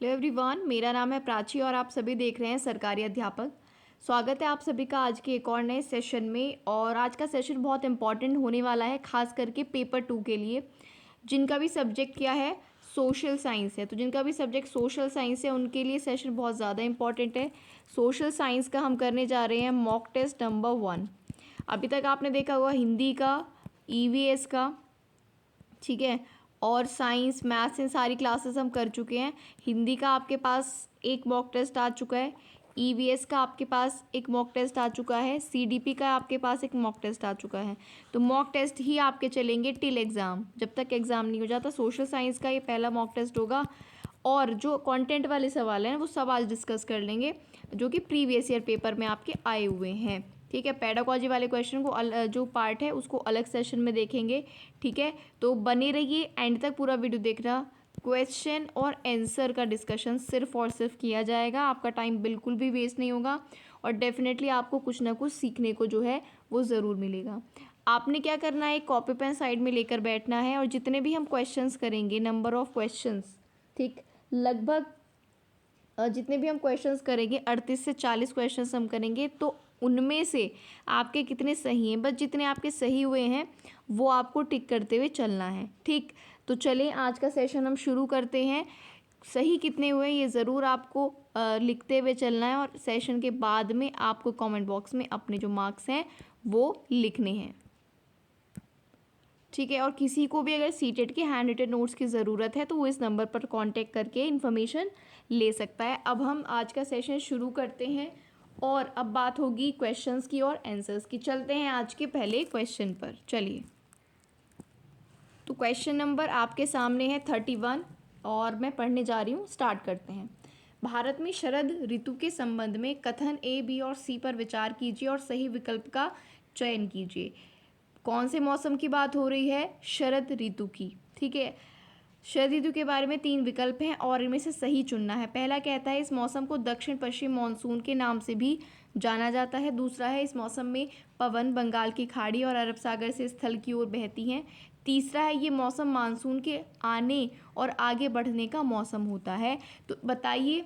Hello everyone, मेरा नाम है प्राची और आप सभी देख रहे हैं सरकारी अध्यापक। स्वागत है आप सभी का आज के एक और नए सेशन में। और आज का सेशन बहुत इंपॉर्टेंट होने वाला है, खास करके पेपर 2 के लिए। जिनका भी सब्जेक्ट क्या है, सोशल साइंस है, तो जिनका भी सब्जेक्ट सोशल साइंस है उनके लिए सेशन बहुत ज़्यादा इंपॉर्टेंट है। सोशल साइंस का हम करने जा रहे हैं मॉक टेस्ट नंबर 1। अभी तक आपने देखा होगा हिंदी का, ईवीएस का, ठीक है, और साइंस मैथ्स इन सारी क्लासेस हम कर चुके हैं। हिंदी का आपके पास एक मॉक टेस्ट आ चुका है, ईवीएस का आपके पास एक मॉक टेस्ट आ चुका है, सीडीपी का आपके पास एक मॉक टेस्ट आ चुका है। तो मॉक टेस्ट ही आपके चलेंगे टिल एग्ज़ाम, जब तक एग्ज़ाम नहीं हो जाता। सोशल साइंस का ये पहला मॉक टेस्ट होगा और जो कंटेंट वाले सवाल हैं वो सब आज डिस्कस कर लेंगे, जो कि प्रीवियस ईयर पेपर में आपके आए हुए हैं। ठीक है, पेडागॉजी वाले क्वेश्चन को जो पार्ट है उसको अलग सेशन में देखेंगे। ठीक है, तो बने रहिए, एंड तक पूरा वीडियो देखना। क्वेश्चन और आंसर का डिस्कशन सिर्फ और सिर्फ किया जाएगा, आपका टाइम बिल्कुल भी वेस्ट नहीं होगा और डेफिनेटली आपको कुछ ना कुछ सीखने को जो है वो ज़रूर मिलेगा। आपने क्या करना है, कॉपी पेन साइड में लेकर बैठना है और जितने भी हम क्वेश्चंस करेंगे, नंबर ऑफ क्वेश्चंस, ठीक, लगभग जितने भी हम क्वेश्चंस करेंगे 38 से 40 क्वेश्चंस हम करेंगे, तो उनमें से आपके कितने सही हैं, बस जितने आपके सही हुए हैं वो आपको टिक करते हुए चलना है। ठीक, तो चलिए आज का सेशन हम शुरू करते हैं। सही कितने हुए ये ज़रूर आपको लिखते हुए चलना है और सेशन के बाद में आपको कमेंट बॉक्स में अपने जो मार्क्स हैं वो लिखने हैं। ठीक है, और किसी को भी अगर सीटेट के हैंड रिटन नोट्स की ज़रूरत है तो वो इस नंबर पर कांटेक्ट करके इन्फॉर्मेशन ले सकता है। अब हम आज का सेशन शुरू करते हैं और अब बात होगी क्वेश्चंस की और आंसर्स की। चलते हैं आज के पहले क्वेश्चन पर। चलिए, तो क्वेश्चन नंबर आपके सामने है 31 और मैं पढ़ने जा रही हूँ। स्टार्ट करते हैं। भारत में शरद ऋतु के संबंध में कथन ए, बी और सी पर विचार कीजिए और सही विकल्प का चयन कीजिए। कौन से मौसम की बात हो रही है? शरद ऋतु की। ठीक है, शरद ऋतु के बारे में 3 विकल्प हैं और इनमें से सही चुनना है। पहला कहता है इस मौसम को दक्षिण पश्चिम मानसून के नाम से भी जाना जाता है। दूसरा है इस मौसम में पवन बंगाल की खाड़ी और अरब सागर से स्थल की ओर बहती हैं। तीसरा है ये मौसम मानसून के आने और आगे बढ़ने का मौसम होता है। तो बताइए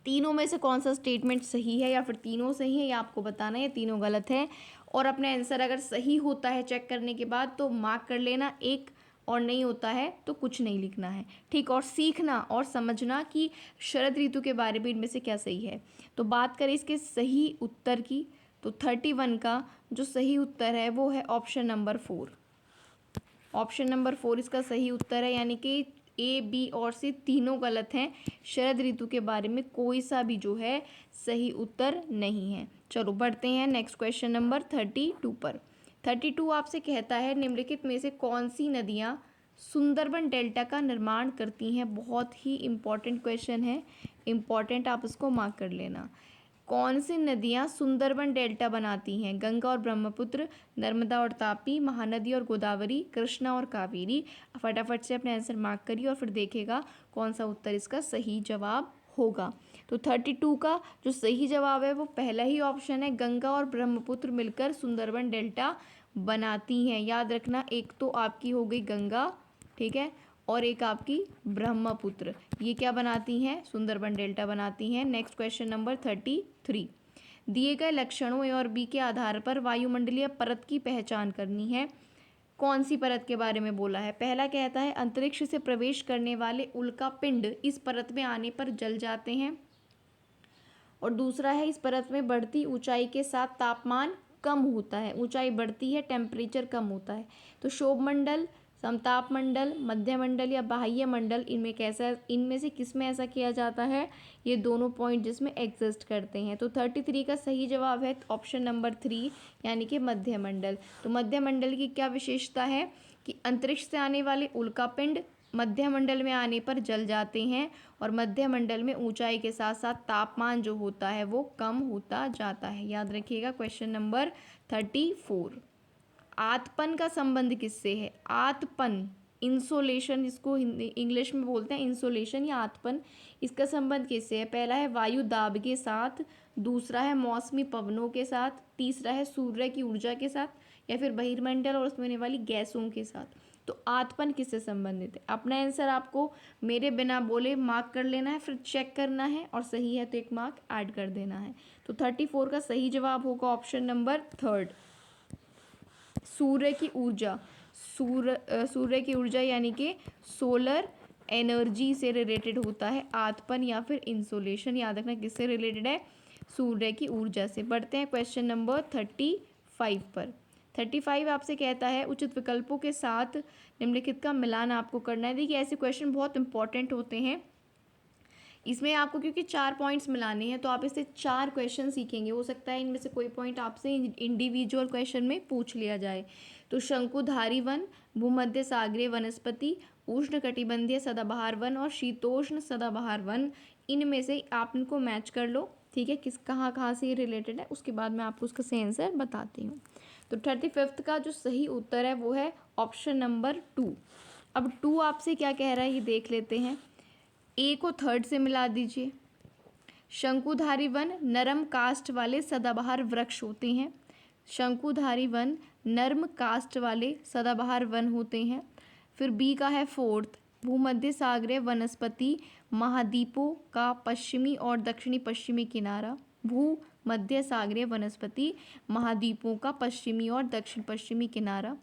तीनों में से कौन सा स्टेटमेंट सही है, या फिर तीनों सही है, या आपको बताना है तीनों गलत है। और अपने आंसर अगर सही होता है चेक करने के बाद तो मार्क कर लेना एक, और नहीं होता है तो कुछ नहीं लिखना है। ठीक, और सीखना और समझना कि शरद ऋतु के बारे में इनमें से क्या सही है। तो बात करें इसके सही उत्तर की, तो 31 का जो सही उत्तर है वो है ऑप्शन नंबर 4। ऑप्शन नंबर 4 इसका सही उत्तर है, यानी कि ए, बी और सी तीनों गलत हैं। शरद ऋतु के बारे में कोई सा भी जो है सही उत्तर नहीं है। चलो बढ़ते हैं नेक्स्ट क्वेश्चन नंबर 32 पर। 32 आपसे कहता है निम्नलिखित में से कौन सी नदियाँ सुंदरबन डेल्टा का निर्माण करती हैं। बहुत ही इम्पॉर्टेंट क्वेश्चन है, इम्पॉर्टेंट, आप इसको मार्क कर लेना। कौन सी नदियाँ सुंदरबन डेल्टा बनाती हैं? गंगा और ब्रह्मपुत्र, नर्मदा और तापी, महानदी और गोदावरी, कृष्णा और कावेरी। फटाफट से अपने आंसर मार्क करिए और फिर देखेगा कौन सा उत्तर इसका सही जवाब होगा। तो 32 का जो सही जवाब है वो पहला ही ऑप्शन है, गंगा और ब्रह्मपुत्र मिलकर सुंदरबन डेल्टा बनाती हैं। याद रखना, एक तो आपकी हो गई गंगा, ठीक है, और एक आपकी ब्रह्मपुत्र, ये क्या बनाती हैं? सुंदरबन डेल्टा बनाती हैं। Next question number 33। दिए गए लक्षणों ए और बी के आधार पर वायुमंडलीय परत की पहचान करनी है। कौन सी परत के बारे में बोला है? पहला कहता है अंतरिक्ष से प्रवेश करने वाले उल्का पिंड इस परत में आने पर जल जाते हैं। और दूसरा है इस परत में बढ़ती ऊंचाई के साथ तापमान कम होता है। ऊंचाई बढ़ती है, टेम्परेचर कम होता है। तो शोभ मंडल, समताप मंडल, मध्य मंडल या बाह्य मंडल, इनमें से किस में ऐसा किया जाता है? ये दोनों पॉइंट जिसमें एग्जिस्ट करते हैं। तो 33 का सही जवाब है ऑप्शन नंबर 3, यानी कि मध्य मंडल। तो मध्य मंडल की क्या विशेषता है कि अंतरिक्ष से आने वाले उल्कापिंड मध्य मंडल में आने पर जल जाते हैं और मध्य मंडल में ऊंचाई के साथ साथ तापमान जो होता है वो कम होता जाता है। याद रखिएगा क्वेश्चन नंबर 34। आतपन का संबंध किससे है? आतपन, इंसोलेशन, इसको हिंदी इंग्लिश में बोलते हैं इंसोलेशन या आतपन। इसका संबंध किससे है? पहला है वायु दाब के साथ, दूसरा है मौसमी पवनों के साथ, तीसरा है सूर्य की ऊर्जा के साथ, या फिर बहिर्मंडल और उसमें होने वाली गैसों के साथ। तो आतपन किससे संबंधित है? अपना आंसर आपको मेरे बिना बोले मार्क कर लेना है, फिर चेक करना है और सही है तो एक मार्क ऐड कर देना है। तो 34 का सही जवाब होगा ऑप्शन नंबर 3। सूर्य की ऊर्जा, सूर्य की ऊर्जा यानी कि सोलर एनर्जी से रिलेटेड होता है आतपन या फिर इंसोलेशन। याद रखना किससे रिलेटेड है? सूर्य की ऊर्जा से। बढ़ते हैं क्वेश्चन नंबर 35 पर। 35 आपसे कहता है उचित विकल्पों के साथ निम्नलिखित का मिलान आपको करना है। देखिए ऐसे क्वेश्चन बहुत इंपॉर्टेंट होते हैं, इसमें आपको क्योंकि 4 पॉइंट्स मिलाने हैं तो आप इससे 4 क्वेश्चन सीखेंगे। हो सकता है इनमें से कोई पॉइंट आपसे इंडिविजुअल क्वेश्चन में पूछ लिया जाए। तो शंकुधारी वन, भूमध्य सागरीय वनस्पति, उष्णकटिबंधीय सदाबहार वन और शीतोष्ण सदाबहार वन, इनमें से आप इनको मैच कर लो। ठीक है, किस कहाँ कहाँ से ये रिलेटेड है, उसके बाद मैं आपको उसका सही आंसर बताती हूँ। तो 35 का जो सही उत्तर है वो है ऑप्शन नंबर 2। अब 2 आपसे क्या कह रहा है ये देख लेते हैं। ए को 3rd से मिला दीजिए। शंकुधारी वन नरम कास्ट वाले सदाबहार वृक्ष होते हैं। शंकुधारी वन नर्म कास्ट वाले सदाबहार वन होते हैं। फिर बी का है 4th, भूमध्य सागरीय वनस्पति महाद्वीपों का पश्चिमी और दक्षिणी पश्चिमी किनारा। भूमध्य सागरीय वनस्पति महाद्वीपों का पश्चिमी और दक्षिण पश्चिमी किनारा।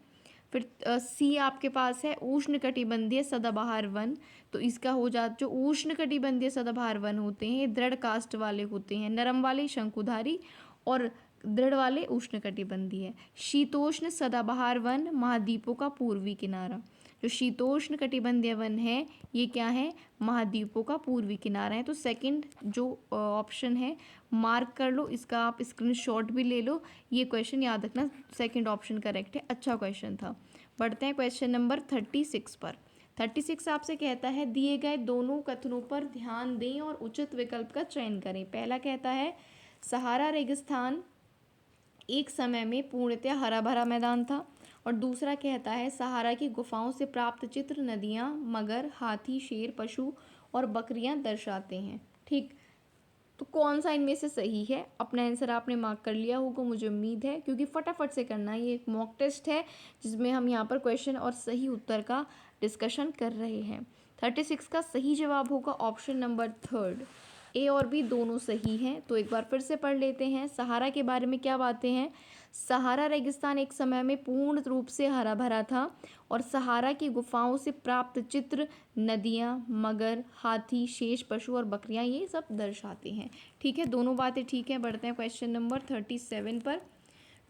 फिर सी आपके पास है उष्णकटिबंधीय सदाबहार वन। तो इसका हो जाता, जो उष्णकटिबंधीय सदाबहार वन होते हैं ये दृढ़ कास्ट वाले होते हैं, नरम वाले शंकुधारी और दृढ़ वाले उष्णकटिबंधीय। शीतोष्ण सदाबहार वन महाद्वीपों का पूर्वी किनारा। जो शीतोष्ण कटिबंधीय वन है ये क्या है? महाद्वीपों का पूर्वी किनारा है। तो सेकंड जो ऑप्शन है मार्क कर लो, इसका आप स्क्रीनशॉट भी ले लो। ये क्वेश्चन याद रखना, सेकंड ऑप्शन करेक्ट है, अच्छा क्वेश्चन था। बढ़ते हैं क्वेश्चन नंबर 36 पर। 36 आपसे कहता है दिए गए दोनों कथनों पर ध्यान दें और उचित विकल्प का चयन करें। पहला कहता है सहारा रेगिस्तान एक समय में पूर्णतः हरा भरा मैदान था, और दूसरा कहता है सहारा की गुफाओं से प्राप्त चित्र नदियाँ, मगर, हाथी, शेर, पशु और बकरियाँ दर्शाते हैं। ठीक, तो कौन सा इनमें से सही है? अपना आंसर आपने मार्क कर लिया होगा मुझे उम्मीद है, क्योंकि फटाफट से करना है। ये एक मॉक टेस्ट है जिसमें हम यहाँ पर क्वेश्चन और सही उत्तर का डिस्कशन कर रहे हैं। 36 का सही जवाब होगा ऑप्शन नंबर 3। ए और बी दोनों सही हैं। तो एक बार फिर से पढ़ लेते हैं। सहारा के बारे में क्या बातें हैं? सहारा रेगिस्तान एक समय में पूर्ण रूप से हरा भरा था, और सहारा की गुफाओं से प्राप्त चित्र नदियाँ, मगर, हाथी, शेष पशु और बकरियाँ ये सब दर्शाते हैं। ठीक है, दोनों बातें ठीक है। बढ़ते हैं क्वेश्चन नंबर 37 पर।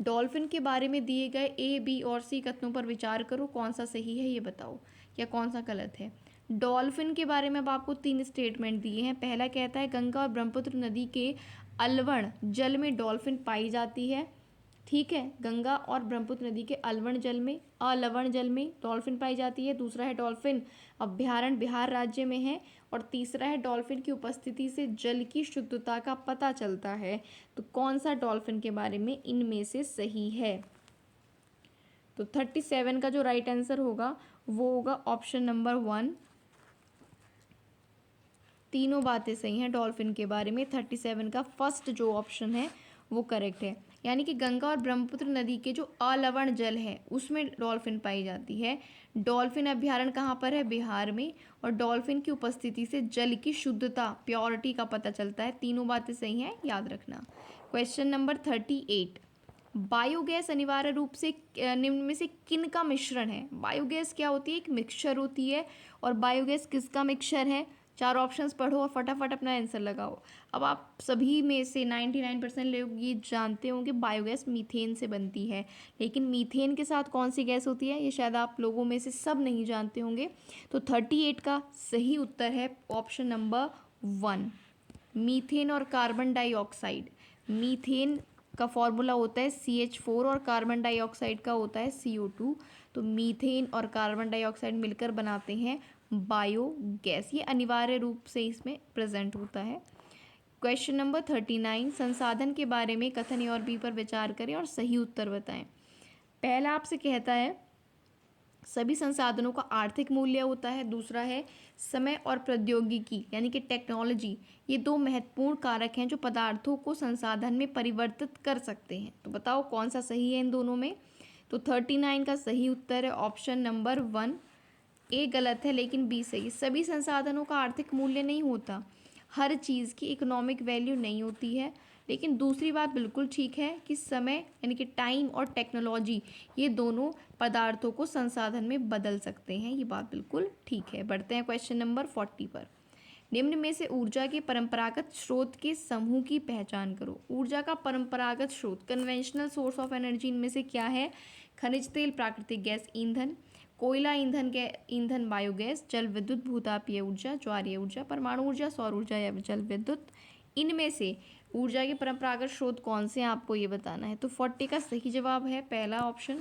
डॉल्फिन के बारे में दिए गए ए, बी और सी कथनों पर विचार करो, कौन सा सही है ये बताओ, या कौन सा गलत है। डॉल्फिन के बारे में अब आपको 3 स्टेटमेंट दिए हैं। पहला कहता है गंगा और ब्रह्मपुत्र नदी के अलवण जल में डॉल्फिन पाई जाती है। ठीक है, गंगा और ब्रह्मपुत्र नदी के अलवण जल में डॉल्फिन पाई जाती है। दूसरा है डॉल्फिन अभ्यारण्य बिहार राज्य में है। और तीसरा है डॉल्फिन की उपस्थिति से जल की शुद्धता का पता चलता है। तो कौन सा डॉल्फिन के बारे में इनमें से सही है? तो 37 का जो राइट आंसर होगा वो होगा ऑप्शन नंबर 1। तीनों बातें सही हैं डॉल्फिन के बारे में। 37 का फर्स्ट जो ऑप्शन है वो करेक्ट है, यानी कि गंगा और ब्रह्मपुत्र नदी के जो अलवण जल है उसमें डॉल्फिन पाई जाती है। डॉल्फिन अभ्यारण्य कहाँ पर है? बिहार में। और डॉल्फिन की उपस्थिति से जल की शुद्धता, प्योरिटी का पता चलता है। तीनों बातें सही हैं, याद रखना। Question number 38। बायोगैस अनिवार्य रूप से निम्न में से किन का मिश्रण है? बायोगैस क्या होती है? एक मिक्सचर होती है। और बायोगैस किसका मिक्सचर है? 4 ऑप्शंस पढ़ो और फटाफट अपना आंसर लगाओ। अब आप सभी में से 99% लोग ये जानते होंगे बायोगैस मीथेन से बनती है, लेकिन मीथेन के साथ कौन सी गैस होती है ये शायद आप लोगों में से सब नहीं जानते होंगे। तो 38 का सही उत्तर है ऑप्शन नंबर 1, मीथेन और कार्बन डाइऑक्साइड। मीथेन का फॉर्मूला होता है CH4 और कार्बन डाइऑक्साइड का होता है CO2। तो मीथेन और कार्बन डाइऑक्साइड मिलकर बनाते हैं बायोगैस। ये अनिवार्य रूप से इसमें प्रेजेंट होता है। Question number 39। संसाधन के बारे में कथन ए और बी पर विचार करें और सही उत्तर बताएं। पहला आपसे कहता है सभी संसाधनों का आर्थिक मूल्य होता है। दूसरा है समय और प्रौद्योगिकी यानी कि टेक्नोलॉजी, ये 2 महत्वपूर्ण कारक हैं जो पदार्थों को संसाधन में परिवर्तित कर सकते हैं। तो बताओ कौन सा सही है इन दोनों में? तो 39 का सही उत्तर है ऑप्शन नंबर 1। ए गलत है लेकिन बी सही। सभी संसाधनों का आर्थिक मूल्य नहीं होता, हर चीज़ की इकोनॉमिक वैल्यू नहीं होती है। लेकिन दूसरी बात बिल्कुल ठीक है कि समय यानी कि टाइम और टेक्नोलॉजी, ये दोनों पदार्थों को संसाधन में बदल सकते हैं, ये बात बिल्कुल ठीक है। बढ़ते हैं क्वेश्चन नंबर 40 पर। निम्न में से ऊर्जा के परंपरागत स्रोत के समूह की पहचान करो। ऊर्जा का परंपरागत स्रोत, कन्वेंशनल सोर्स ऑफ एनर्जी, इनमें से क्या है? खनिज तेल, प्राकृतिक गैस, ईंधन, कोयला, ईंधन बायोगैस, जल विद्युत, भूतापीय ऊर्जा, ज्वारीय ऊर्जा, परमाणु ऊर्जा, सौर ऊर्जा या जल विद्युत। इनमें से ऊर्जा के परंपरागत स्रोत कौन से हैं, आपको ये बताना है। तो 40 का सही जवाब है पहला ऑप्शन,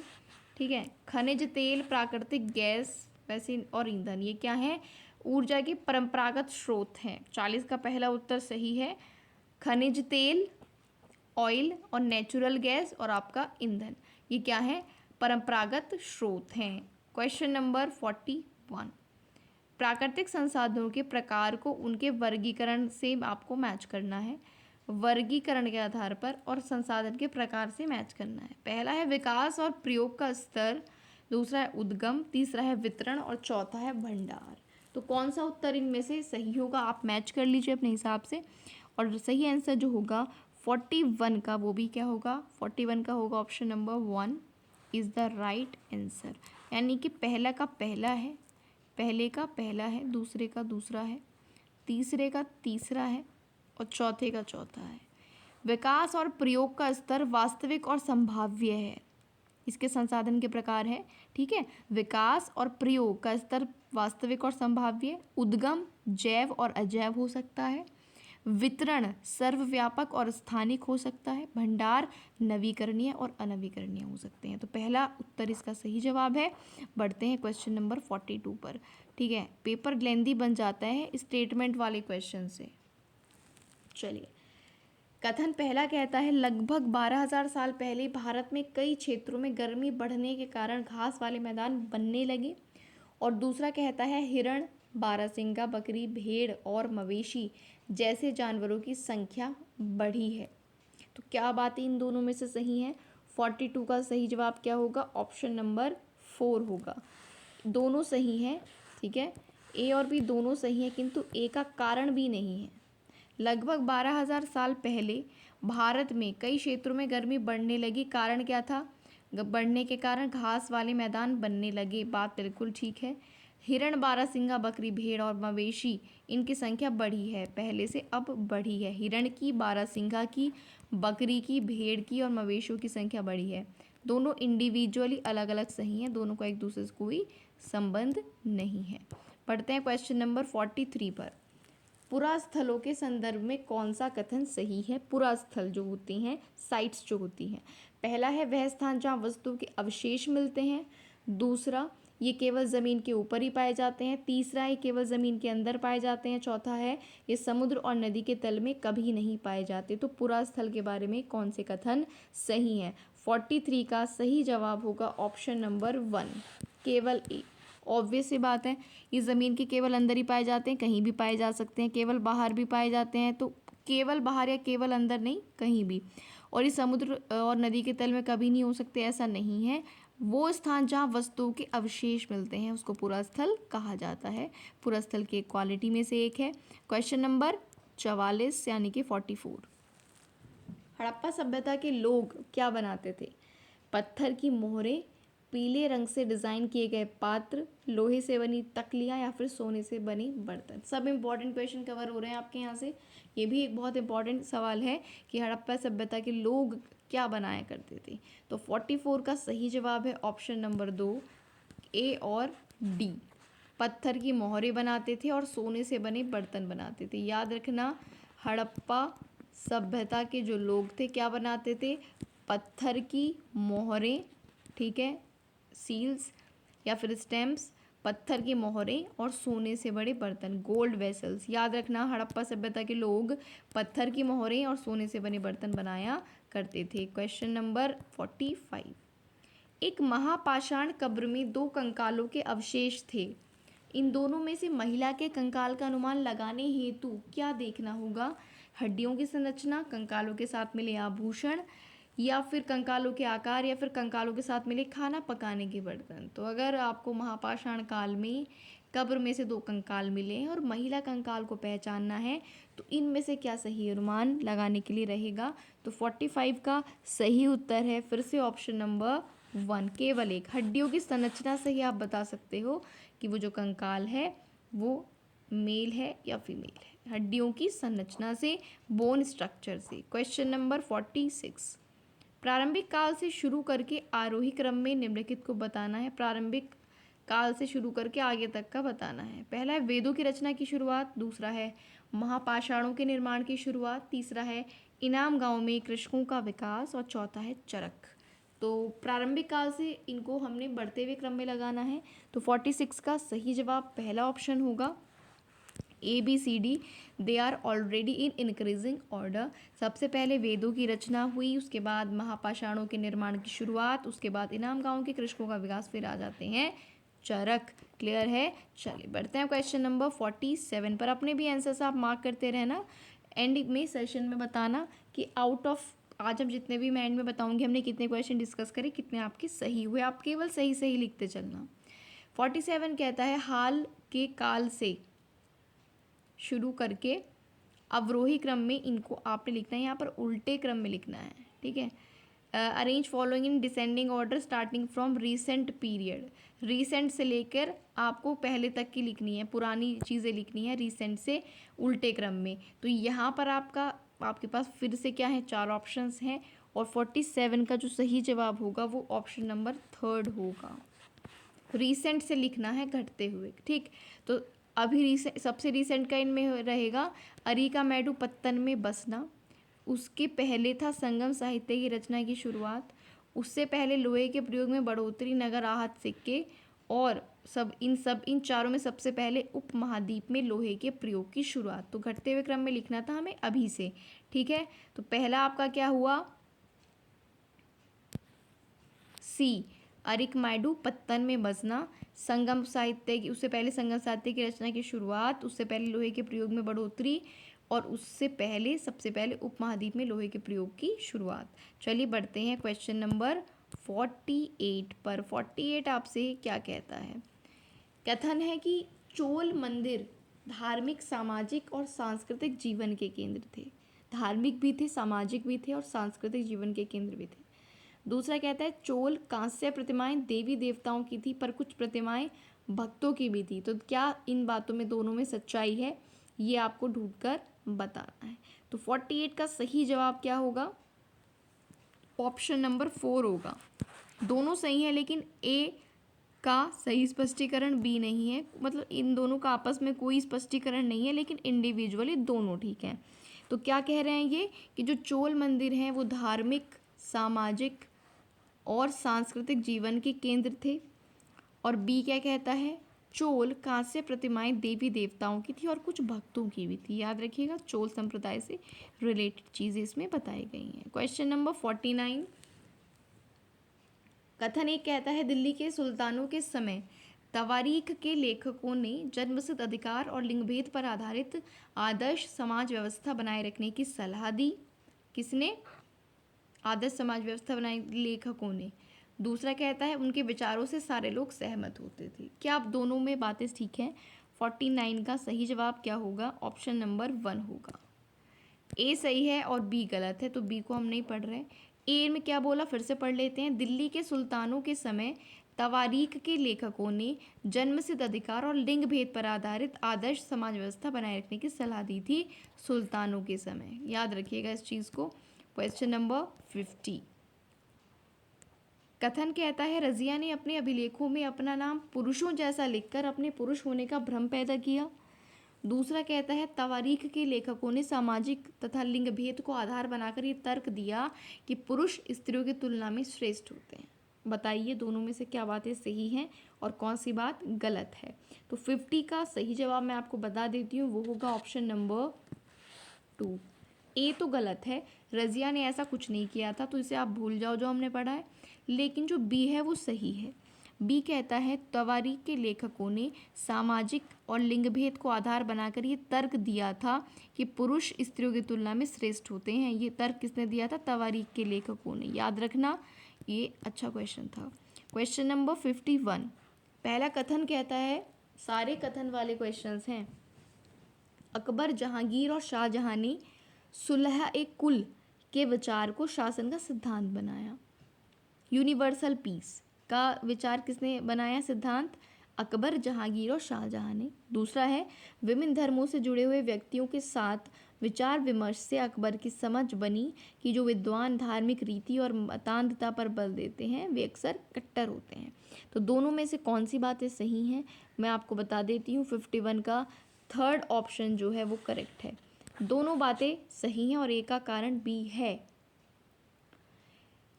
ठीक है। खनिज तेल, प्राकृतिक गैस वैसे और ईंधन, ये क्या है? ऊर्जा के परंपरागत स्रोत हैं। 40 का पहला उत्तर सही है। खनिज तेल, ऑयल और नेचुरल गैस और आपका ईंधन, ये क्या है? परंपरागत स्रोत हैं। Question number 41। प्राकृतिक संसाधनों के प्रकार को उनके वर्गीकरण से आपको मैच करना है। वर्गीकरण के आधार पर और संसाधन के प्रकार से मैच करना है। पहला है विकास और प्रयोग का स्तर, दूसरा है उद्गम, तीसरा है वितरण और चौथा है भंडार। तो कौन सा उत्तर इनमें से सही होगा, आप मैच कर लीजिए अपने हिसाब से। और सही आंसर जो होगा 41 का, वो भी क्या होगा? 41 का होगा option number 1 is the right answer. यानी कि पहला का पहला है, पहले का पहला है, दूसरे का दूसरा है, तीसरे का तीसरा है और चौथे का चौथा है। विकास और प्रयोग का स्तर वास्तविक और संभाव्य है, इसके संसाधन के प्रकार है, ठीक है। विकास और प्रयोग का स्तर वास्तविक और संभाव्य। उद्गम जैव और अजैव हो सकता है। वितरण सर्वव्यापक और स्थानिक हो सकता है। भंडार नवीकरणीय और अनवीकरणीय हो सकते हैं। तो पहला उत्तर इसका सही जवाब है। बढ़ते हैं क्वेश्चन नंबर 42 पर, ठीक है। पेपर लेंदी बन जाता है स्टेटमेंट वाले क्वेश्चन से। चलिए, कथन पहला कहता है लगभग 12,000 साल पहले भारत में कई क्षेत्रों में गर्मी बढ़ने के कारण घास वाले मैदान बनने लगे। और दूसरा कहता है हिरण, बारहसिंगा, बकरी, भेड़ और मवेशी जैसे जानवरों की संख्या बढ़ी है। तो क्या बातें इन दोनों में से सही हैं? 42 का सही जवाब क्या होगा? ऑप्शन नंबर 4 होगा। दोनों सही हैं, ठीक है। ए और बी दोनों सही हैं, किंतु ए का कारण भी नहीं है। लगभग 12,000 साल पहले भारत में कई क्षेत्रों में गर्मी बढ़ने लगी। कारण क्या था? बढ़ने के कारण घास वाले मैदान बनने लगे, बात बिल्कुल ठीक है। हिरण, बारहसिंगा, बकरी, भेड़ और मवेशी, इनकी संख्या बढ़ी है, पहले से अब बढ़ी है। हिरण की, बारहसिंगा की, बकरी की, भेड़ की और मवेशियों की संख्या बढ़ी है। दोनों इंडिविजुअली अलग अलग सही हैं, दोनों का एक दूसरे से कोई संबंध नहीं है। पढ़ते हैं क्वेश्चन नंबर 43 पर। पुरास्थलों के संदर्भ में कौन सा कथन सही है? पुरास्थल जो होते हैं, साइट्स जो होती हैं। पहला है वह स्थान जहाँ वस्तु के अवशेष मिलते हैं। दूसरा, ये केवल ज़मीन के ऊपर ही पाए जाते हैं। तीसरा, ये केवल ज़मीन के अंदर पाए जाते हैं। चौथा है ये समुद्र और नदी के तल में कभी नहीं पाए जाते। तो पुरास्थल के बारे में कौन से कथन सही हैं? 43 का सही जवाब होगा ऑप्शन नंबर 1, केवल ए। ऑब्वियस सी बात है, ये ज़मीन के केवल अंदर ही पाए जाते हैं, कहीं भी पाए जा सकते हैं। केवल बाहर भी पाए जाते हैं, तो केवल बाहर या केवल अंदर नहीं, कहीं भी। और ये समुद्र और नदी के तल में कभी नहीं हो सकते, ऐसा नहीं है। वो स्थान जहाँ वस्तुओं के अवशेष मिलते हैं उसको पुरास्थल कहा जाता है। पुरास्थल की क्वालिटी में से एक है। क्वेश्चन नंबर 44 यानी कि 44। हड़प्पा सभ्यता के लोग क्या बनाते थे? पत्थर की मोहरें, पीले रंग से डिज़ाइन किए गए पात्र, लोहे से बनी तकलियाँ या फिर सोने से बनी बर्तन। सब इंपॉर्टेंट क्वेश्चन कवर हो रहे हैं आपके यहाँ से। ये भी एक बहुत इंपॉर्टेंट सवाल है कि हड़प्पा सभ्यता के लोग क्या बनाया करते थे। तो 44 का सही जवाब है ऑप्शन नंबर 2, ए और डी। पत्थर की मोहरें बनाते थे और सोने से बने बर्तन बनाते थे। याद रखना, हड़प्पा सभ्यता के जो लोग थे क्या बनाते थे? पत्थर की मोहरें, ठीक है, सील्स या फिर स्टैम्प्स, पत्थर की मोहरें और सोने से बड़े बर्तन, गोल्ड वेसल्स। याद रखना, हड़प्पा सभ्यता के लोग पत्थर की मोहरें और सोने से बने बर्तन बनाया करते थे। Question number 45। एक महापाषाण कब्र में 2 कंकालों के अवशेष थे। इन दोनों में से महिला के कंकाल का अनुमान लगाने हेतु क्या देखना होगा? हड्डियों की संरचना, कंकालों के साथ मिले आभूषण या फिर कंकालों के आकार या फिर कंकालों के साथ मिले खाना पकाने के बर्तन। तो अगर आपको महापाषाण काल में कब्र में से 2 कंकाल मिले हैं और महिला कंकाल को पहचानना है तो इनमें से क्या सही अनुमान लगाने के लिए रहेगा। तो 45 का सही उत्तर है फिर से ऑप्शन नंबर 1, केवल एक। हड्डियों की संरचना से ही आप बता सकते हो कि वो जो कंकाल है वो मेल है या फीमेल है, हड्डियों की संरचना से, बोन स्ट्रक्चर से। क्वेश्चन नंबर 46, प्रारंभिक काल से शुरू करके आरोही क्रम में निम्नलिखित को बताना है। प्रारंभिक काल से शुरू करके आगे तक का बताना है। पहला है वेदों की रचना की शुरुआत, दूसरा है महापाषाणों के निर्माण की शुरुआत, तीसरा है इनाम गांव में कृषकों का विकास और चौथा है चरक। तो प्रारंभिक काल से इनको हमने बढ़ते हुए क्रम में लगाना है। तो 46 का सही जवाब पहला ऑप्शन होगा, ABCD, they are already in increasing order. सबसे पहले वेदों की रचना हुई, उसके बाद महापाषाणों के निर्माण की शुरुआत, उसके बाद इनाम गांव के कृषकों का विकास, फिर आ जाते हैं चरक। क्लियर है। चलिए बढ़ते हैं क्वेश्चन नंबर 47 पर। अपने भी आंसर्स आप मार्क करते रहना, एंड में सेशन में बताना कि आउट ऑफ आज हम जितने भी मैं एंड में बताऊंगी हमने कितने क्वेश्चन डिस्कस करे, कितने आपके सही हुए। आप केवल सही सही लिखते चलना। 47 कहता है हाल के काल से शुरू करके अवरोही क्रम में इनको आपने लिखना है, यहाँ पर उल्टे क्रम में लिखना है, ठीक है। Arrange following in descending order starting from recent period. Recent से लेकर आपको पहले तक की लिखनी है, पुरानी चीज़ें लिखनी है रीसेंट से उल्टे क्रम में। तो यहाँ पर आपके पास फिर से क्या है, 4 ऑप्शंस हैं और 47 का जो सही जवाब होगा वो ऑप्शन नंबर 3 होगा। रीसेंट से लिखना है घटते हुए, ठीक। तो अभी सबसे रीसेंट का इनमें रहेगा अरिका मैडू पत्तन में बसना, उसके पहले था संगम साहित्य की रचना की शुरुआत, उससे पहले लोहे के प्रयोग में बढ़ोतरी, नगर आहत सिक्के, और इन चारों में सबसे पहले उपमहाद्वीप में लोहे के प्रयोग की शुरुआत। तो घटते हुए क्रम में लिखना था हमें अभी से, ठीक है। तो पहला आपका क्या हुआ, सी, अरिकमाइडू पत्तन में बसना, संगम साहित्य की, उससे पहले संगम साहित्य की रचना की शुरुआत, उससे पहले लोहे के प्रयोग में बढ़ोतरी, और उससे पहले सबसे पहले उपमहाद्वीप में लोहे के प्रयोग की शुरुआत। चलिए बढ़ते हैं क्वेश्चन नंबर 48 पर। 48 आपसे क्या कहता है, कथन है कि चोल मंदिर धार्मिक, सामाजिक और सांस्कृतिक जीवन के केंद्र थे। धार्मिक भी थे, सामाजिक भी थे और सांस्कृतिक जीवन के केंद्र भी थे। दूसरा कहता है चोल कांस्य प्रतिमाएं देवी देवताओं की थी पर कुछ प्रतिमाएं भक्तों की भी थी। तो क्या इन बातों में दोनों में सच्चाई है, ये आपको ढूंढकर बताना है। तो 48 का सही जवाब क्या होगा, ऑप्शन नंबर 4 होगा। दोनों सही है लेकिन ए का सही स्पष्टीकरण बी नहीं है, मतलब इन दोनों का आपस में कोई स्पष्टीकरण नहीं है लेकिन इंडिविजुअली दोनों ठीक हैं। तो क्या कह रहे हैं ये कि जो चोल मंदिर हैं वो धार्मिक, सामाजिक और सांस्कृतिक जीवन के केंद्र थे। और बी क्या कहता है, चोल कांस्य प्रतिमाएं देवी देवताओं की थी और कुछ भक्तों की भी थी। याद रखिएगा चोल संप्रदाय से रिलेटेड चीज़ें इसमें बताई गई हैं। क्वेश्चन नंबर 49, कथन एक कहता है दिल्ली के सुल्तानों के समय तवारीख के लेखकों ने जन्मसिद्ध अधिकार और लिंगभेद पर आधारित आदर्श समाज व्यवस्था बनाए रखने की सलाह दी। किसने, आदर्श समाज व्यवस्था बनाई, लेखकों ने। दूसरा कहता है उनके विचारों से सारे लोग सहमत होते थे। क्या आप दोनों में बातें ठीक हैं। 49 का सही जवाब क्या होगा, ऑप्शन नंबर 1 होगा। ए सही है और बी गलत है, तो बी को हम नहीं पढ़ रहे। ए में क्या बोला फिर से पढ़ लेते हैं, दिल्ली के सुल्तानों के समय तवारीख के लेखकों ने जन्मसिद्ध अधिकार और लिंग भेद पर आधारित आदर्श समाज व्यवस्था बनाए रखने की सलाह दी थी सुल्तानों के समय। याद रखिएगा इस चीज़ को। क्वेश्चन नंबर 50, कथन कहता है रजिया ने अपने अभिलेखों में अपना नाम पुरुषों जैसा लिखकर अपने पुरुष होने का भ्रम पैदा किया। दूसरा कहता है तवारीख के लेखकों ने सामाजिक तथा लिंग भेद को आधार बनाकर ये तर्क दिया कि पुरुष स्त्रियों की तुलना में श्रेष्ठ होते हैं। बताइए दोनों में से क्या बातें सही हैं और कौन सी बात गलत है। तो 50 का सही जवाब मैं आपको बता देती हूँ, वो होगा ऑप्शन नंबर 2। ए तो गलत है, रजिया ने ऐसा कुछ नहीं किया था, तो इसे आप भूल जाओ जो हमने पढ़ा है। लेकिन जो बी है वो सही है। बी कहता है तवारीख के लेखकों ने सामाजिक और लिंग भेद को आधार बनाकर ये तर्क दिया था कि पुरुष स्त्रियों की तुलना में श्रेष्ठ होते हैं। ये तर्क किसने दिया था? तवारीख के लेखकों ने। याद रखना, ये अच्छा क्वेश्चन था। Question number 51। पहला कथन कहता है, सारे कथन वाले क्वेश्चंस हैं। अकबर, जहांगीर और शाहजहां ने सुलह ए कुल के विचार को शासन का सिद्धांत बनाया। यूनिवर्सल पीस का विचार किसने बनाया सिद्धांत? अकबर, जहांगीर और शाहजहां ने। दूसरा है, विभिन्न धर्मों से जुड़े हुए व्यक्तियों के साथ विचार विमर्श से अकबर की समझ बनी कि जो विद्वान धार्मिक रीति और मतान्धता पर बल देते हैं वे अक्सर कट्टर होते हैं। तो दोनों में से कौन सी बातें सही हैं मैं आपको बता देती हूँ। 51 का थर्ड ऑप्शन जो है वो करेक्ट है। दोनों बातें सही हैं और ए का कारण बी है।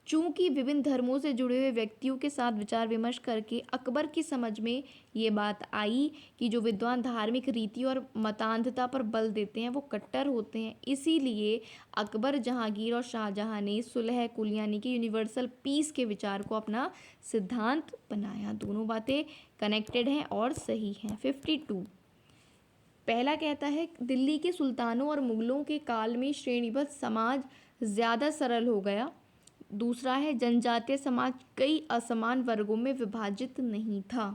चूंकि विभिन्न धर्मों से जुड़े हुए व्यक्तियों के साथ विचार विमर्श करके अकबर की समझ में ये बात आई कि जो विद्वान धार्मिक रीति और मतान्धता पर बल देते हैं वो कट्टर होते हैं, इसीलिए अकबर, जहांगीर और शाहजहां ने सुलह कुल यानी कि यूनिवर्सल पीस के विचार को अपना सिद्धांत बनाया। दोनों बातें कनेक्टेड हैं और सही हैं। 52। पहला कहता है दिल्ली के सुल्तानों और मुगलों के काल में श्रेणीबद्ध समाज ज़्यादा सरल हो गया। दूसरा है जनजातीय समाज कई असमान वर्गों में विभाजित नहीं था।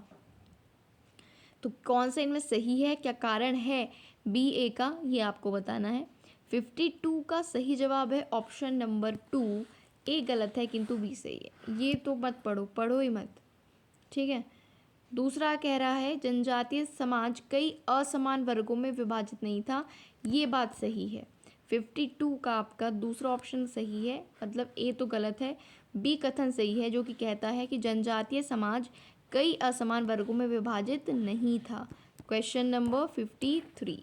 तो कौन सा इनमें सही है, क्या कारण है बी ए का, ये आपको बताना है। 52 का सही जवाब है ऑप्शन नंबर 2। ए गलत है किंतु बी सही है। ये तो मत पढ़ो, पढ़ो ही मत, ठीक है। दूसरा कह रहा है जनजातीय समाज कई असमान वर्गों में विभाजित नहीं था, ये बात सही है। 52 का आपका दूसरा ऑप्शन सही है, मतलब ए तो गलत है। बी कथन सही है जो कि कहता है कि जनजातीय समाज कई असमान वर्गों में विभाजित नहीं था। Question number 53।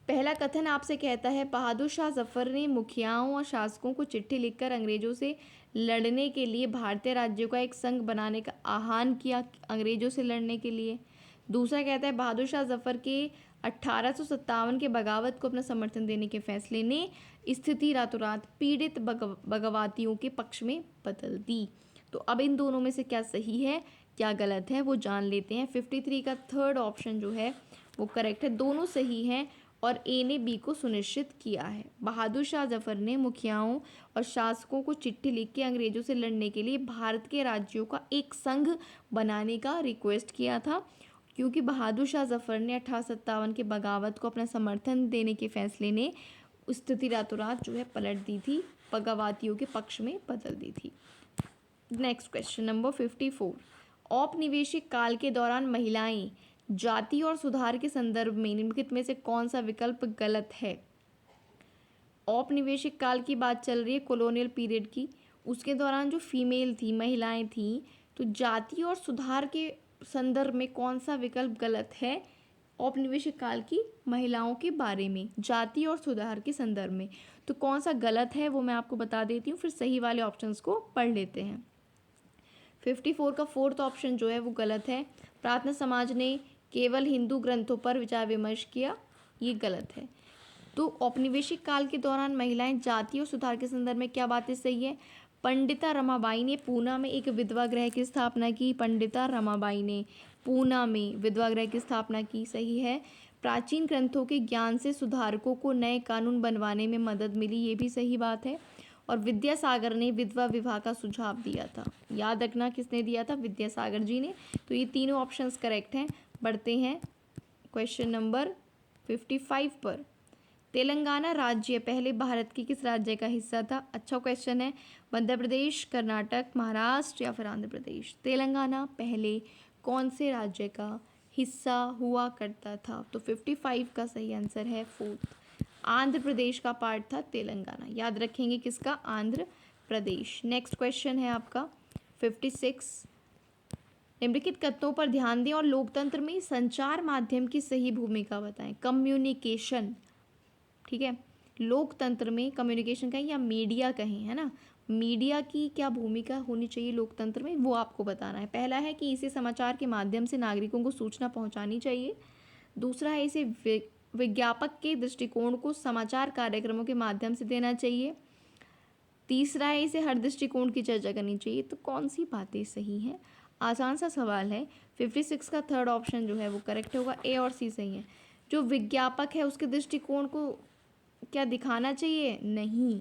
पहला कथन आपसे कहता है बहादुर शाह जफर ने मुखियाओं और शासकों को चिट्ठी लिखकर अंग्रेजों से लड़ने के लिए भारतीय राज्यों का एक संघ बनाने का आह्वान किया, अंग्रेजों से लड़ने के लिए। दूसरा कहता है बहादुर शाह जफर के 1857 के बगावत को अपना समर्थन देने के फैसले ने स्थिति रातों रात पीड़ित बगावतियों के पक्ष में बदल दी। तो अब इन दोनों में से क्या सही है क्या गलत है वो जान लेते हैं। 53 का थर्ड ऑप्शन जो है वो करेक्ट है, दोनों सही हैं और ए ने बी को सुनिश्चित किया है। बहादुर शाह जफर ने मुखियाओं और शासकों को चिट्ठी लिख के अंग्रेजों से लड़ने के लिए भारत के राज्यों का एक संघ बनाने का रिक्वेस्ट किया था, क्योंकि बहादुर शाह जफर ने 1857 के बगावत को अपना समर्थन देने के फैसले ने स्थिति रातों रात जो है पलट दी थी, बगावतियों के पक्ष में बदल दी थी। Next question number 54। औपनिवेशिक काल के दौरान महिलाएं जाति और सुधार के संदर्भ में निम्नलिखित में से कौन सा विकल्प गलत है? औपनिवेशिक काल की बात चल रही है, कॉलोनियल पीरियड की, उसके दौरान जो फीमेल थी, महिलाएं थी, तो जाति और सुधार के संदर्भ में कौन सा विकल्प गलत है? औपनिवेशिक काल की महिलाओं के बारे में जाति और सुधार के संदर्भ में, तो कौन सा गलत है वो मैं आपको बता देती हूँ, फिर सही वाले ऑप्शंस को पढ़ लेते हैं। 54 का फोर्थ ऑप्शन जो है वो गलत है। प्रार्थना समाज ने केवल हिंदू ग्रंथों पर विचार विमर्श किया, ये गलत है। तो औपनिवेशिक काल के दौरान महिलाएं जाति और सुधार के संदर्भ में क्या बातें सही है? पंडिता रमाबाई ने पूना में एक विधवा गृह की स्थापना की। पंडिता रमाबाई ने पूना में विधवा गृह की स्थापना की, सही है। प्राचीन ग्रंथों के ज्ञान से सुधारकों को नए कानून बनवाने में मदद मिली, ये भी सही बात है। और विद्यासागर ने विधवा विवाह का सुझाव दिया था। याद रखना किसने दिया था? विद्यासागर जी ने। तो ये तीनों ऑप्शंस करेक्ट हैं। बढ़ते हैं क्वेश्चन नंबर 55 पर। तेलंगाना राज्य पहले भारत के किस राज्य का हिस्सा था? अच्छा क्वेश्चन है। मध्य प्रदेश, कर्नाटक, महाराष्ट्र या फिर आंध्र प्रदेश? तेलंगाना पहले कौन से राज्य का हिस्सा हुआ करता था? तो 55 का सही आंसर है फोर्थ, आंध्र प्रदेश का पार्ट था तेलंगाना। याद रखेंगे किसका? आंध्र प्रदेश। नेक्स्ट क्वेश्चन है आपका 56। निम्नलिखित कथनों पर ध्यान दें और लोकतंत्र में संचार माध्यम की सही भूमिका बताएं। कम्युनिकेशन, ठीक है, लोकतंत्र में कम्युनिकेशन कहें या मीडिया कहें, है ना, मीडिया की क्या भूमिका होनी चाहिए लोकतंत्र में, वो आपको बताना है। पहला है कि इसे समाचार के माध्यम से नागरिकों को सूचना पहुंचानी चाहिए। दूसरा है इसे विज्ञापक के दृष्टिकोण को समाचार कार्यक्रमों के माध्यम से देना चाहिए। तीसरा है इसे हर दृष्टिकोण की चर्चा करनी चाहिए। तो कौन सी बातें सही हैं? आसान सा सवाल है। 56 का थर्ड ऑप्शन जो है वो करेक्ट होगा, ए और सी सही है। जो विज्ञापक है उसके दृष्टिकोण को क्या दिखाना चाहिए? नहीं,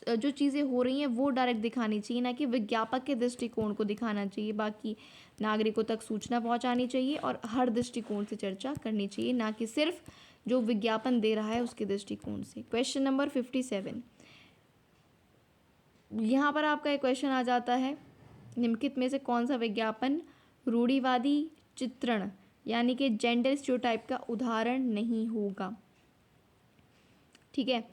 जो चीज़ें हो रही हैं वो डायरेक्ट दिखानी चाहिए, ना कि विज्ञापक के दृष्टिकोण को दिखाना चाहिए। बाकी नागरिकों तक सूचना पहुंचानी चाहिए और हर दृष्टिकोण से चर्चा करनी चाहिए, ना कि सिर्फ जो विज्ञापन दे रहा है उसके दृष्टिकोण से। क्वेश्चन नंबर 57, यहाँ पर आपका एक क्वेश्चन आ जाता है, निम्नलिखित में से कौन सा विज्ञापन रूढ़िवादी चित्रण यानी कि जेंडर स्टीरियोटाइप का उदाहरण नहीं होगा? ठीक है,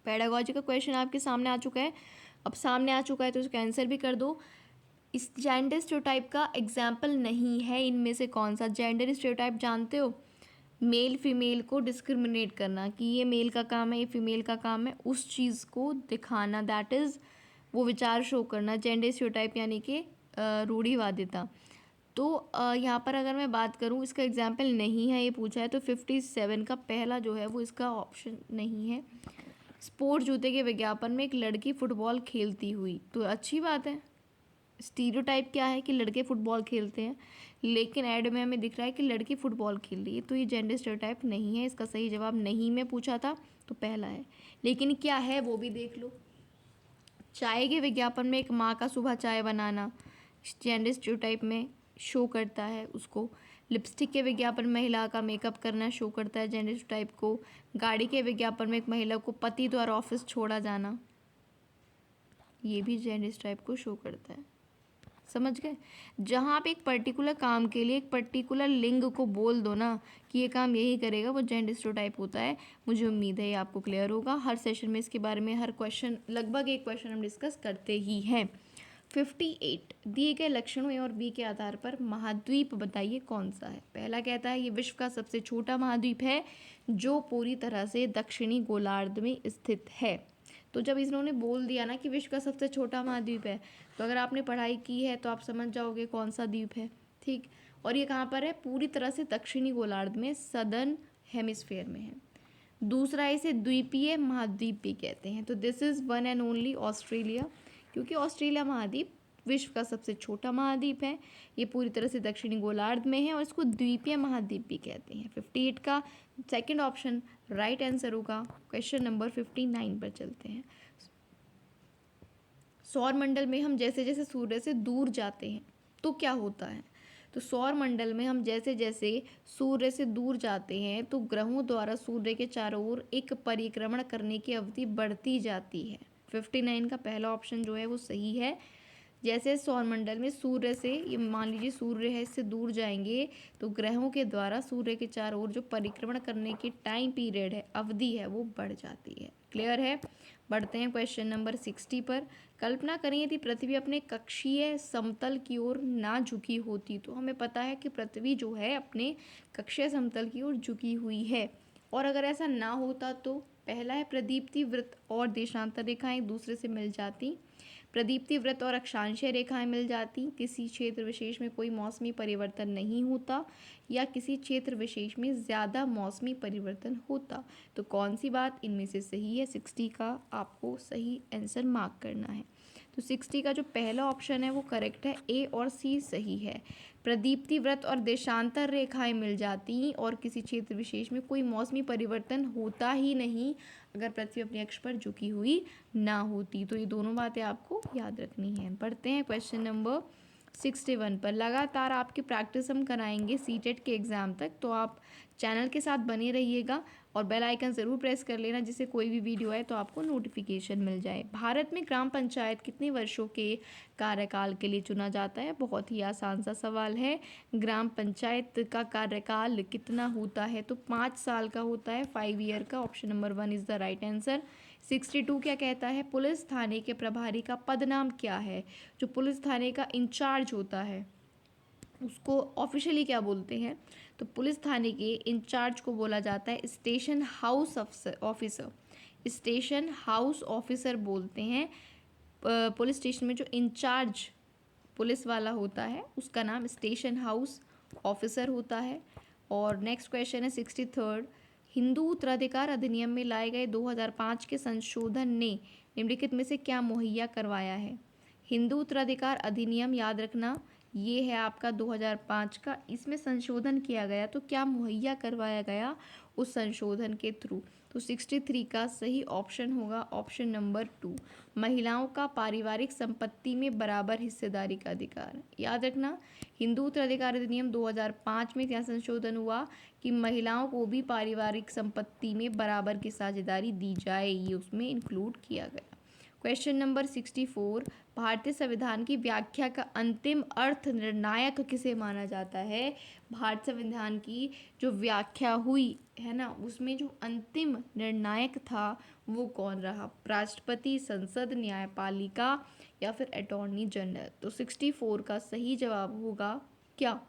पेडागोजी का क्वेश्चन आपके सामने आ चुका है। अब सामने आ चुका है तो इसका आंसर भी कर दो। इस जेंडर स्टीरियोटाइप का एग्जाम्पल नहीं है इनमें से कौन सा? जेंडर स्टीरियोटाइप जानते हो, मेल फीमेल को डिस्क्रिमिनेट करना कि ये मेल का काम है, ये फीमेल का काम है, उस चीज़ को दिखाना, दैट इज़ वो विचार शो करना। जेंडर स्टीरियोटाइप यानी कि रूढ़िवादिता। तो यहाँ पर अगर मैं बात करूँ इसका एग्जाम्पल नहीं है ये पूछा है, तो 57 का पहला जो है वो इसका ऑप्शन नहीं है। स्पोर्ट्स जूते के विज्ञापन में एक लड़की फुटबॉल खेलती हुई, तो अच्छी बात है। स्टीरियोटाइप क्या है कि लड़के फुटबॉल खेलते हैं, लेकिन ऐड में हमें दिख रहा है कि लड़की फुटबॉल खेल रही है, तो ये जेंडर स्टीरियोटाइप नहीं है। इसका सही जवाब नहीं में पूछा था तो पहला है। लेकिन क्या है वो भी देख लो। चाय के विज्ञापन में एक माँ का सुबह चाय बनाना जेंडर स्टीरियोटाइप में शो करता है उसको। लिपस्टिक के विज्ञापन में महिला का मेकअप करना शो करता है जेंडर स्टीरियोटाइप को। गाड़ी के विज्ञापन में एक महिला को पति द्वारा ऑफिस छोड़ा जाना, ये भी जेंडर स्टीरियोटाइप को शो करता है। समझ गए? जहाँ आप एक पर्टिकुलर काम के लिए एक पर्टिकुलर लिंग को बोल दो ना कि ये काम यही करेगा, वो जेंडर स्टीरियोटाइप होता है। मुझे उम्मीद है ये आपको क्लियर होगा। हर सेशन में इसके बारे में हर क्वेश्चन, लगभग एक क्वेश्चन हम डिस्कस करते ही हैं। 58, दिए गए लक्षणों ए और बी के आधार पर महाद्वीप बताइए कौन सा है? पहला कहता है ये विश्व का सबसे छोटा महाद्वीप है जो पूरी तरह से दक्षिणी गोलार्ध में स्थित है। तो जब इन्होंने बोल दिया ना कि विश्व का सबसे छोटा महाद्वीप है, तो अगर आपने पढ़ाई की है तो आप समझ जाओगे कौन सा द्वीप है। ठीक, और ये कहाँ पर है? पूरी तरह से दक्षिणी गोलार्ध में, सदर्न हेमिस्फेयर में है। दूसरा, इसे द्वीपीय महाद्वीप भी कहते हैं। तो this is one and only Australia, क्योंकि ऑस्ट्रेलिया महाद्वीप विश्व का सबसे छोटा महाद्वीप है, ये पूरी तरह से दक्षिणी गोलार्ध में है और इसको द्वीपीय महाद्वीप भी कहते हैं। 58 का सेकंड ऑप्शन राइट आंसर होगा। क्वेश्चन नंबर 59 पर चलते हैं। सौर मंडल में हम जैसे जैसे सूर्य से दूर जाते हैं तो क्या होता है? तो सौर मंडल में हम जैसे जैसे सूर्य से दूर जाते हैं तो ग्रहों द्वारा सूर्य के चारों ओर एक परिक्रमण करने की अवधि बढ़ती जाती है। 59 का पहला ऑप्शन जो है वो सही है। जैसे सौरमंडल में सूर्य से, ये मान लीजिए सूर्य है, इससे दूर जाएंगे तो ग्रहों के द्वारा सूर्य के चारों ओर जो परिक्रमण करने की टाइम पीरियड है, अवधि है, वो बढ़ जाती है। क्लियर है? बढ़ते हैं क्वेश्चन नंबर 60 पर। कल्पना करें यदि पृथ्वी अपने कक्षीय समतल की ओर ना झुकी होती, तो हमें पता है कि पृथ्वी जो है अपने कक्षीय समतल की ओर झुकी हुई है, और अगर ऐसा ना होता तो पहला है प्रदीप्ति वृत्त और देशांतर रेखाएं एक दूसरे से मिल जाती, प्रदीप्ति वृत्त और अक्षांशीय रेखाएं मिल जाती, किसी क्षेत्र विशेष में कोई मौसमी परिवर्तन नहीं होता, या किसी क्षेत्र विशेष में ज़्यादा मौसमी परिवर्तन होता। तो कौन सी बात इनमें से सही है? 60 का आपको सही आंसर मार्क करना है। तो 60 का जो पहला ऑप्शन है वो करेक्ट है, ए और सी सही है। प्रदीप्ति वृत्त और देशांतर रेखाएं मिल जाती और किसी क्षेत्र विशेष में कोई मौसमी परिवर्तन होता ही नहीं अगर पृथ्वी अपने अक्ष पर झुकी हुई ना होती। तो ये दोनों बातें आपको याद रखनी है। पढ़ते हैं क्वेश्चन नंबर 61 पर। लगातार आपकी प्रैक्टिस हम कराएंगे सीटेट के एग्ज़ाम तक, तो आप चैनल के साथ बने रहिएगा और बेल आइकन ज़रूर प्रेस कर लेना जिससे कोई भी वीडियो आए तो आपको नोटिफिकेशन मिल जाए। भारत में ग्राम पंचायत कितने वर्षों के कार्यकाल के लिए चुना जाता है? बहुत ही आसान सा सवाल है। ग्राम पंचायत का कार्यकाल कितना होता है? तो 5 साल का होता है, 5 ईयर का। Option number 1 is the right answer. 62 क्या कहता है? पुलिस थाने के प्रभारी का पद नाम क्या है? जो पुलिस थाने का इंचार्ज होता है उसको ऑफिशियली क्या बोलते हैं? तो पुलिस थाने के इंचार्ज को बोला जाता है station house officer. Station house officer बोलते हैं। पुलिस स्टेशन में जो इंचार्ज पुलिस वाला होता है उसका नाम स्टेशन हाउस ऑफिसर होता है। और नेक्स्ट क्वेश्चन है 63rd। हिंदू उत्तराधिकार अधिनियम में लाए गए 2005 के संशोधन ने निम्नलिखित में से क्या मुहैया करवाया है? हिंदू उत्तराधिकार अधिनियम, याद रखना ये है आपका 2005 का, इसमें संशोधन किया गया, तो क्या मुहैया करवाया गया उस संशोधन के थ्रू? तो 63 का सही ऑप्शन होगा ऑप्शन नंबर 2, महिलाओं का पारिवारिक संपत्ति में बराबर हिस्सेदारी का अधिकार। याद रखना हिंदू उत्तराधिकार अधिनियम 2005 में क्या संशोधन हुआ कि महिलाओं को भी पारिवारिक संपत्ति में बराबर की साझेदारी दी जाए, ये उसमें इंक्लूड किया गया। क्वेश्चन नंबर 64, भारतीय संविधान की व्याख्या का अंतिम अर्थ निर्णायक किसे माना जाता है? भारतीय संविधान की जो व्याख्या हुई है ना, उसमें जो अंतिम निर्णायक था वो कौन रहा? राष्ट्रपति, संसद, न्यायपालिका या फिर अटॉर्नी जनरल? तो 64 का सही जवाब होगा क्या?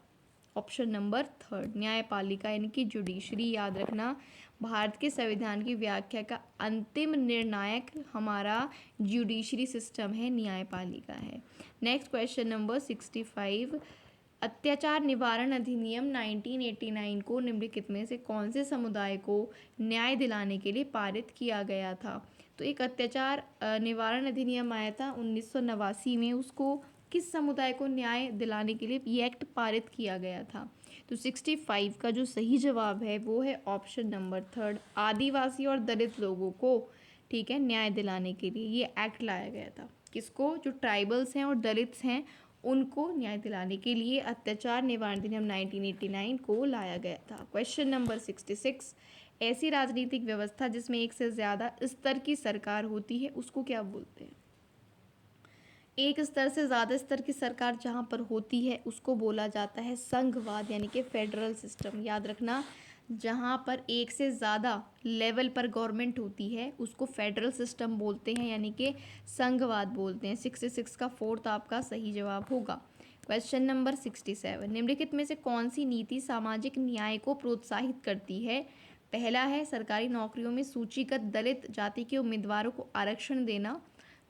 ऑप्शन नंबर 3, न्यायपालिका यानी कि जुडिशरी। याद रखना भारत के संविधान की व्याख्या का अंतिम निर्णायक हमारा जुडिशरी सिस्टम है, न्यायपालिका है। नेक्स्ट क्वेश्चन नंबर 65, अत्याचार निवारण अधिनियम 1989 को निम्नलिखित में से कौन से समुदाय को न्याय दिलाने के लिए पारित किया गया था? तो एक अत्याचार निवारण अधिनियम आया था 1989 में, उसको किस समुदाय को न्याय दिलाने के लिए ये एक्ट पारित किया गया था? तो 65 का जो सही जवाब है वो है ऑप्शन नंबर 3, आदिवासी और दलित लोगों को, ठीक है, न्याय दिलाने के लिए ये एक्ट लाया गया था। किसको? जो ट्राइबल्स हैं और दलित्स हैं उनको न्याय दिलाने के लिए अत्याचार निवारण अधिनियम 1989 को लाया गया था। क्वेश्चन नंबर 66, ऐसी राजनीतिक व्यवस्था जिसमें एक से ज़्यादा स्तर की सरकार होती है उसको क्या बोलते हैं? एक स्तर से ज़्यादा स्तर की सरकार जहाँ पर होती है उसको बोला जाता है संघवाद यानी कि फेडरल सिस्टम। याद रखना जहाँ पर एक से ज़्यादा लेवल पर गवर्नमेंट होती है उसको फेडरल सिस्टम बोलते हैं यानी कि संघवाद बोलते हैं। 66 का 4th आपका सही जवाब होगा। क्वेश्चन नंबर 67, निम्नलिखित में से कौन सी नीति सामाजिक न्याय को प्रोत्साहित करती है? पहला है सरकारी नौकरियों में सूचीगत दलित जाति के उम्मीदवारों को आरक्षण देना,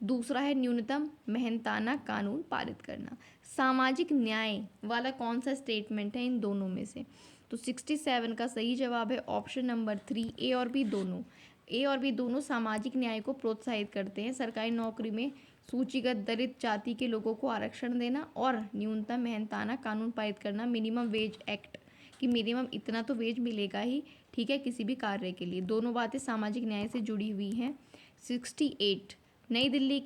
दूसरा है न्यूनतम मेहनताना कानून पारित करना। सामाजिक न्याय वाला कौन सा स्टेटमेंट है इन दोनों में से? तो 67 का सही जवाब है ऑप्शन नंबर 3, ए और बी दोनों। ए और बी दोनों सामाजिक न्याय को प्रोत्साहित करते हैं। सरकारी नौकरी में सूचीगत दलित जाति के लोगों को आरक्षण देना और न्यूनतम मेहनताना कानून पारित करना, मिनिमम वेज एक्ट कि मिनिमम इतना तो वेज मिलेगा ही, ठीक है, किसी भी कार्य के लिए। दोनों बातें सामाजिक न्याय से जुड़ी हुई हैं। 68, नई दिल्ली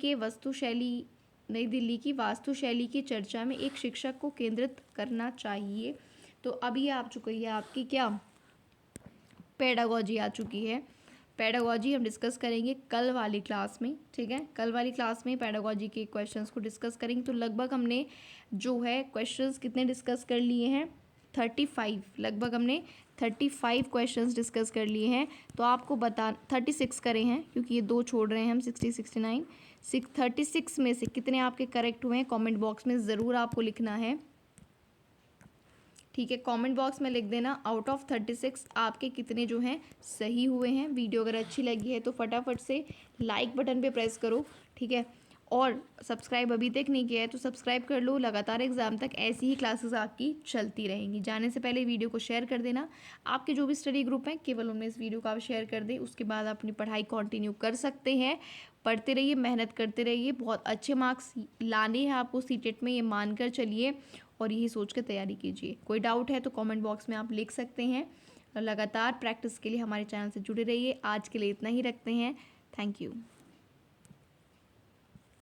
की वास्तुशैली की चर्चा में एक शिक्षक को केंद्रित करना चाहिए। तो अब ये आ चुकी है आपकी क्या? पेडागोजी आ चुकी है। पेडागोजी हम डिस्कस करेंगे कल वाली क्लास में, ठीक है, कल वाली क्लास में पेडागोजी के क्वेश्चंस को डिस्कस करेंगे। तो लगभग हमने जो है क्वेश्चंस कितने डिस्कस कर लिए हैं? 35, लगभग हमने 35 क्वेश्चंस डिस्कस कर लिए हैं। तो आपको 36 करे हैं क्योंकि ये 2 छोड़ रहे हैं हम, 60, 69, 36 में से कितने आपके करेक्ट हुए हैं कमेंट बॉक्स में ज़रूर आपको लिखना है, ठीक है। कमेंट बॉक्स में लिख देना आउट ऑफ 36 आपके कितने जो हैं सही हुए हैं। वीडियो अगर अच्छी लगी है तो फटाफट से लाइक बटन पे प्रेस करो, ठीक है, और सब्सक्राइब अभी तक नहीं किया है तो सब्सक्राइब कर लो। लगातार एग्जाम तक ऐसी ही क्लासेस आपकी चलती रहेंगी। जाने से पहले वीडियो को शेयर कर देना। आपके जो भी स्टडी ग्रुप हैं केवल उनमें इस वीडियो को आप शेयर कर दें, उसके बाद आप अपनी पढ़ाई कंटिन्यू कर सकते हैं। पढ़ते रहिए, मेहनत करते रहिए, बहुत अच्छे मार्क्स लाने हैं आपको सीटेट में, ये मानकर चलिए और यही सोच कर तैयारी कीजिए। कोई डाउट है तो कमेंट बॉक्स में आप लिख सकते हैं। लगातार प्रैक्टिस के लिए हमारे चैनल से जुड़े रहिए। आज के लिए इतना ही रखते हैं। Thank you.